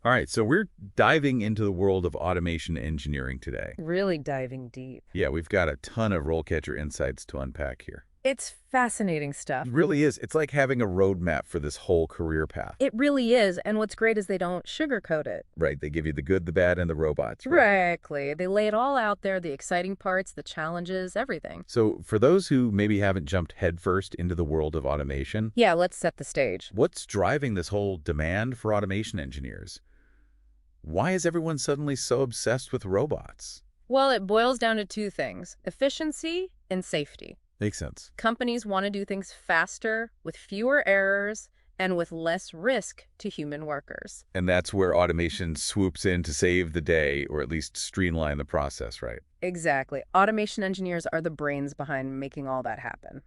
All right, so we're diving into the world of automation engineering today. Really diving deep. Yeah, we've got a ton of RoleCatcher insights to unpack here. It's fascinating It stuff. really is. It's like having a roadmap for this whole career path, It really is, and what's great is they don't sugarcoat it. right? They give you the good, the bad, and the robots, right? Exactly. They lay it all out there, the exciting parts, the challenges, everything. So for those who maybe haven't jumped headfirst into the world of automation, Yeah, let's set the stage. what's driving this whole demand for automation engineers? Why is everyone suddenly so obsessed with robots? Well, it boils down to two things, efficiency and safety. Makes sense. Companies want to do things faster, with fewer errors, and with less risk to human workers. And that's where automation swoops in to save the day, or at least streamline the process, right? Exactly. Automation engineers are the brains behind making all that happen.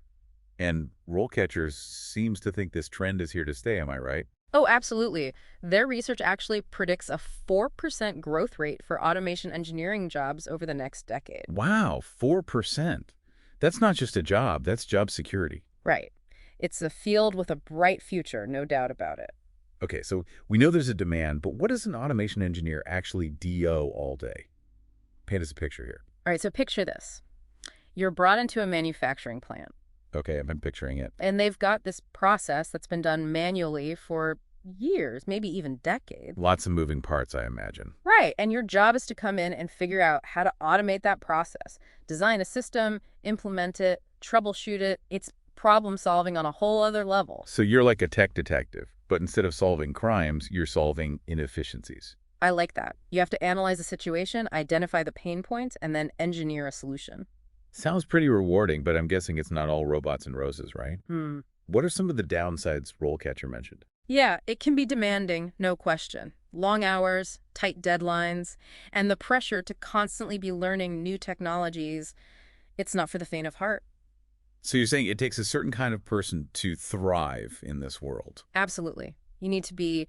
And RoleCatcher seems to think this trend is here to stay, am I right? Oh, absolutely. Their research actually predicts a 4% growth rate for automation engineering jobs over the next decade. Wow, 4%. That's not just a job, that's job security. Right. It's a field with a bright future, no doubt about it. Okay, so we know there's a demand, but what does an automation engineer actually do all day? Paint us a picture here. All right, so picture this. You're brought into a manufacturing plant, Okay, I've been picturing it. and they've got this process that's been done manually for years, maybe even decades. Lots of moving parts, I imagine. Right, and your job is to come in and figure out how to automate that process, design a system, implement it, troubleshoot it. It's problem solving on a whole other level. So you're like a tech detective, but instead of solving crimes, you're solving inefficiencies. I like that. You have to analyze the situation, identify the pain points, and then engineer a solution. Sounds pretty rewarding, but I'm guessing it's not all robots and roses, right? Hmm. What are some of the downsides RoleCatcher mentioned? Yeah, it can be demanding, no question. Long hours, tight deadlines, and the pressure to constantly be learning new technologies. It's not for the faint of heart. So you're saying it takes a certain kind of person to thrive in this world. Absolutely. You need to be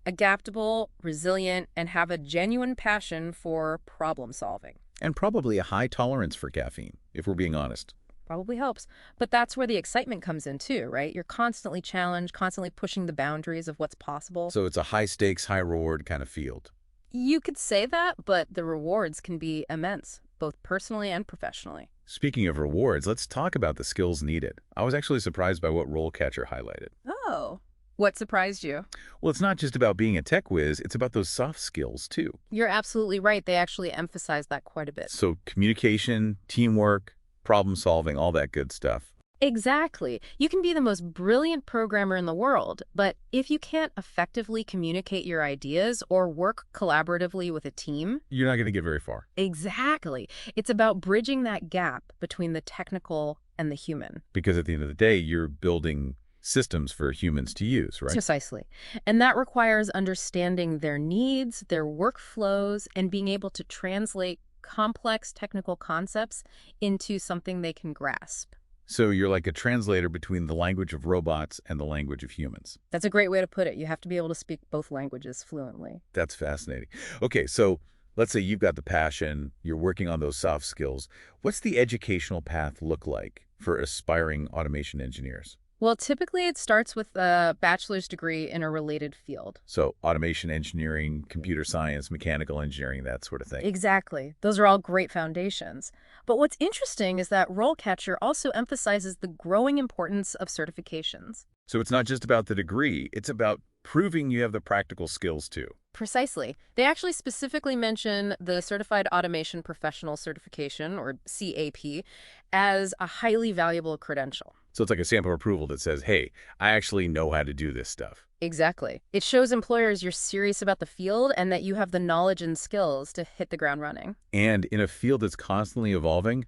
adaptable, resilient, and have a genuine passion for problem solving. And probably a high tolerance for caffeine, if we're being honest. Probably helps. But that's where the excitement comes in too, right? You're constantly challenged, constantly pushing the boundaries of what's possible. So it's a high stakes, high reward kind of field. You could say that, but the rewards can be immense, both personally and professionally. Speaking of rewards, let's talk about the skills needed. I was actually surprised by what RoleCatcher highlighted. Oh. What surprised you? Well, it's not just about being a tech whiz, it's about those soft skills too. You're absolutely right. They actually emphasize that quite a bit. So communication, teamwork, problem solving, all that good stuff. Exactly. You can be the most brilliant programmer in the world, but if you can't effectively communicate your ideas or work collaboratively with a team, You're not going to get very far. exactly. It's about bridging that gap between the technical and the human. Because at the end of the day, you're building systems for humans to use, right? Precisely. And that requires understanding their needs, their workflows, and being able to translate complex technical concepts into something they can grasp. So you're like a translator between the language of robots and the language of humans. That's a great way to put it. You have to be able to speak both languages fluently. That's fascinating. Okay, so let's say you've got the passion, you're working on those soft skills. What's the educational path look like for aspiring automation engineers? Well, typically it starts with a bachelor's degree in a related field. So automation engineering, computer science, mechanical engineering, that sort of thing. Exactly. Those are all great foundations. But what's interesting is that RoleCatcher also emphasizes the growing importance of certifications. So it's not just about the degree, it's about proving you have the practical skills too. Precisely. They actually specifically mention the Certified Automation Professional Certification, or CAP, as a highly valuable credential. So it's like a stamp of approval that says, hey, I actually know how to do this stuff. Exactly. It shows employers you're serious about the field and that you have the knowledge and skills to hit the ground running. And in a field that's constantly evolving,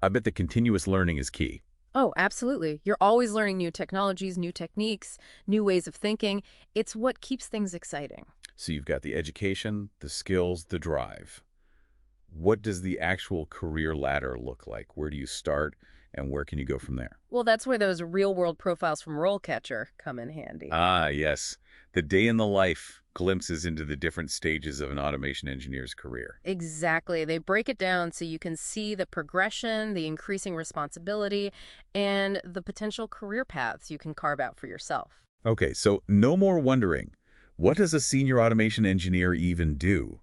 I bet the continuous learning is key. Oh, absolutely. You're always learning new technologies, new techniques, new ways of thinking. It's what keeps things exciting. So you've got the education, the skills, the drive. What does the actual career ladder look like? Where do you start and where can you go from there? Well, that's where those real-world profiles from RoleCatcher come in handy. Ah, yes. The day in the life glimpses into the different stages of an automation engineer's career. Exactly. They break it down so you can see the progression, the increasing responsibility, and the potential career paths you can carve out for yourself. Okay, so no more wondering, What does a senior automation engineer even do?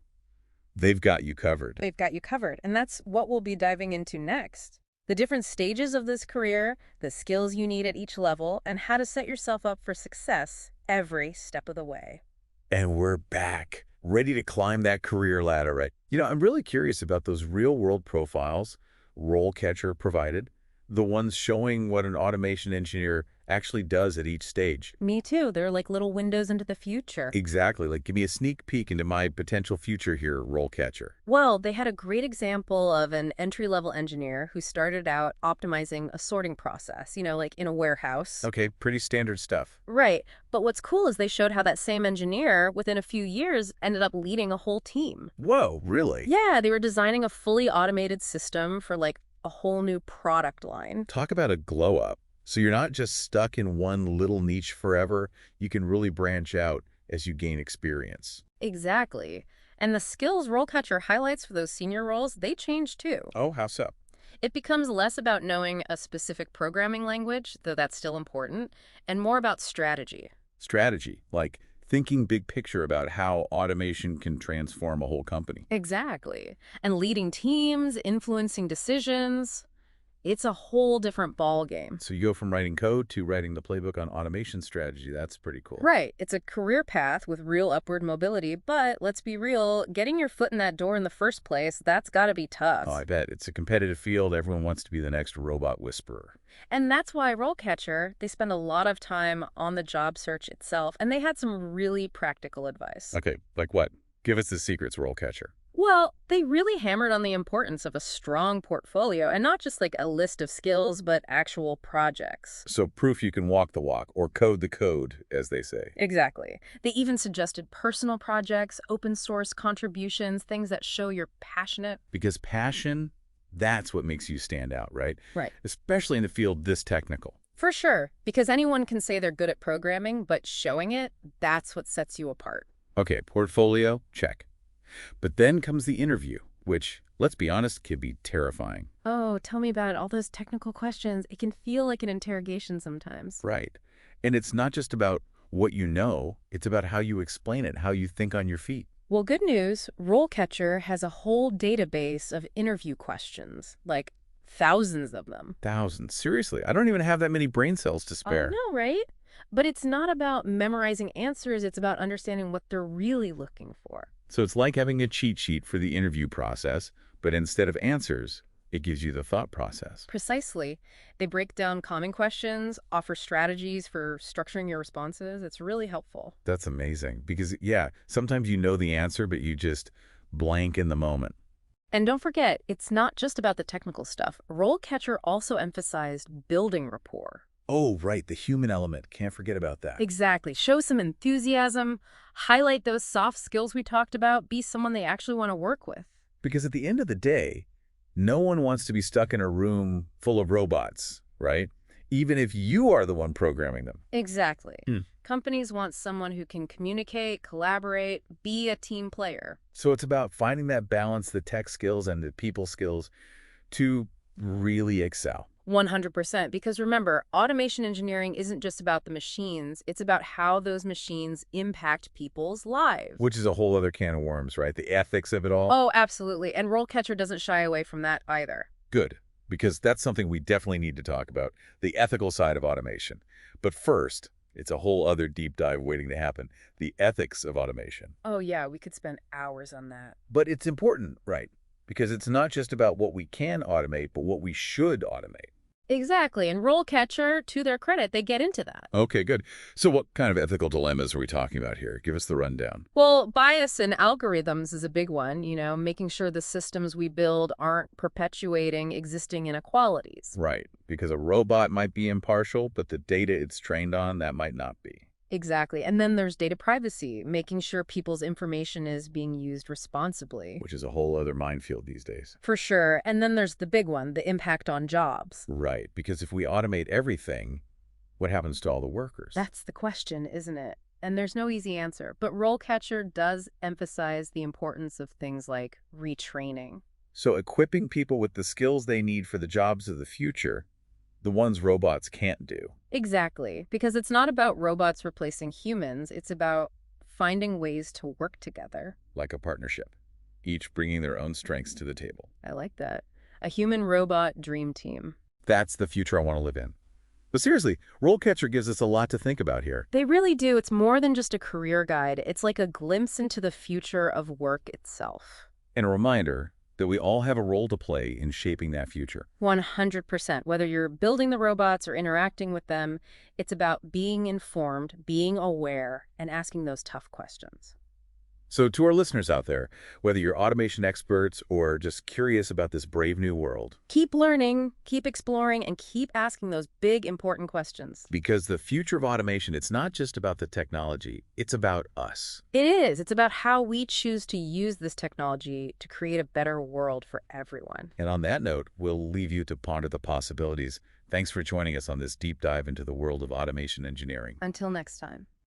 They've got you covered. They've got you covered, and that's what we'll be diving into next. The different stages of this career, the skills you need at each level, and how to set yourself up for success every step of the way. And we're back, ready to climb that career ladder, right? I'm really curious about those real-world profiles RoleCatcher provided, the ones showing what an automation engineer actually does at each stage. Me too. They're like little windows into the future. Exactly. Like, give me a sneak peek into my potential future here, RoleCatcher. Well, they had a great example of an entry-level engineer who started out optimizing a sorting process, like in a warehouse. Okay, pretty standard stuff. Right. But what's cool is they showed how that same engineer, within a few years, ended up leading a whole team. Whoa, really? Yeah, they were designing a fully automated system for like a whole new product line. Talk about a glow up. So you're not just stuck in one little niche forever. You can really branch out as you gain experience. Exactly. And the skills RoleCatcher highlights for those senior roles, they change too. Oh, how so? It becomes less about knowing a specific programming language, though that's still important, and more about strategy. Strategy, like thinking big picture about how automation can transform a whole company. Exactly. And leading teams, influencing decisions. It's a whole different ball game. So you go from writing code to writing the playbook on automation strategy. That's pretty cool. Right. It's a career path with real upward mobility, but let's be real, getting your foot in that door in the first place, that's got to be tough. Oh, I bet. It's a competitive field. Everyone wants to be the next robot whisperer. And that's why RoleCatcher, they spend a lot of time on the job search itself, and they had some really practical advice. Okay, like what? Give us the secrets, RoleCatcher. Well, they really hammered on the importance of a strong portfolio, and not just like a list of skills, but actual projects. So proof you can walk the walk, or code the code, as they say. Exactly. They even suggested personal projects, open source contributions, things that show you're passionate. Because passion, that's what makes you stand out, right? Right. Especially in the field this technical. For sure, because anyone can say they're good at programming, but showing it, that's what sets you apart. Okay, portfolio, check. But then comes the interview, which, let's be honest, can be terrifying. Oh, tell me about it. All those technical questions. It can feel like an interrogation sometimes. Right. And it's not just about what you know, it's about how you explain it, how you think on your feet. Well, good news. RoleCatcher has a whole database of interview questions, like thousands of them. Thousands. Seriously, I don't even have that many brain cells to spare. I know, right? But it's not about memorizing answers. It's about understanding what they're really looking for. So it's like having a cheat sheet for the interview process, but instead of answers, it gives you the thought process. Precisely. They break down common questions, offer strategies for structuring your responses. It's really helpful. That's amazing because, yeah, sometimes you know the answer, but you just blank in the moment. And don't forget, it's not just about the technical stuff. RoleCatcher also emphasized building rapport. Oh, right, the human element. Can't forget about that. Exactly. Show some enthusiasm, highlight those soft skills we talked about, be someone they actually want to work with. Because at the end of the day, no one wants to be stuck in a room full of robots, right? Even if you are the one programming them. Exactly. Companies want someone who can communicate, collaborate, be a team player. So it's about finding that balance, the tech skills and the people skills, to really excel. 100%. Because remember, automation engineering isn't just about the machines. It's about how those machines impact people's lives. Which is a whole other can of worms, right? The ethics of it all. Oh, absolutely. And RoleCatcher doesn't shy away from that either. Good, because that's something we definitely need to talk about, the ethical side of automation. But first, it's a whole other deep dive waiting to happen, the ethics of automation. Oh, yeah, we could spend hours on that. But it's important, right? Because it's not just about what we can automate, but what we should automate. Exactly. And RoleCatcher, to their credit, they get into that. Okay, good. So what kind of ethical dilemmas are we talking about here? Give us the rundown. Well, bias in algorithms is a big one, making sure the systems we build aren't perpetuating existing inequalities. Right, because a robot might be impartial, but the data it's trained on, that might not be. Exactly. And then there's data privacy, making sure people's information is being used responsibly. Which is a whole other minefield these days. For sure. And then there's the big one, the impact on jobs. Right, because if we automate everything, what happens to all the workers? That's the question, isn't it? And there's no easy answer. But RoleCatcher does emphasize the importance of things like retraining. So equipping people with the skills they need for the jobs of the future, the ones robots can't do. Exactly. Because it's not about robots replacing humans. It's about finding ways to work together. like a partnership, each bringing their own strengths to the table. I like that. A human-robot dream team. That's the future I want to live in. But seriously, RoleCatcher gives us a lot to think about here. They really do. It's more than just a career guide. It's like a glimpse into the future of work itself. And a reminder that we all have a role to play in shaping that future. 100%. Whether you're building the robots or interacting with them, it's about being informed, being aware, and asking those tough questions. So to our listeners out there, whether you're automation experts or just curious about this brave new world, Keep learning, keep exploring, and keep asking those big, important questions. because the future of automation, it's not just about the technology, it's about us. It is. It's about how we choose to use this technology to create a better world for everyone. And on that note, we'll leave you to ponder the possibilities. Thanks for joining us on this deep dive into the world of automation engineering. Until next time.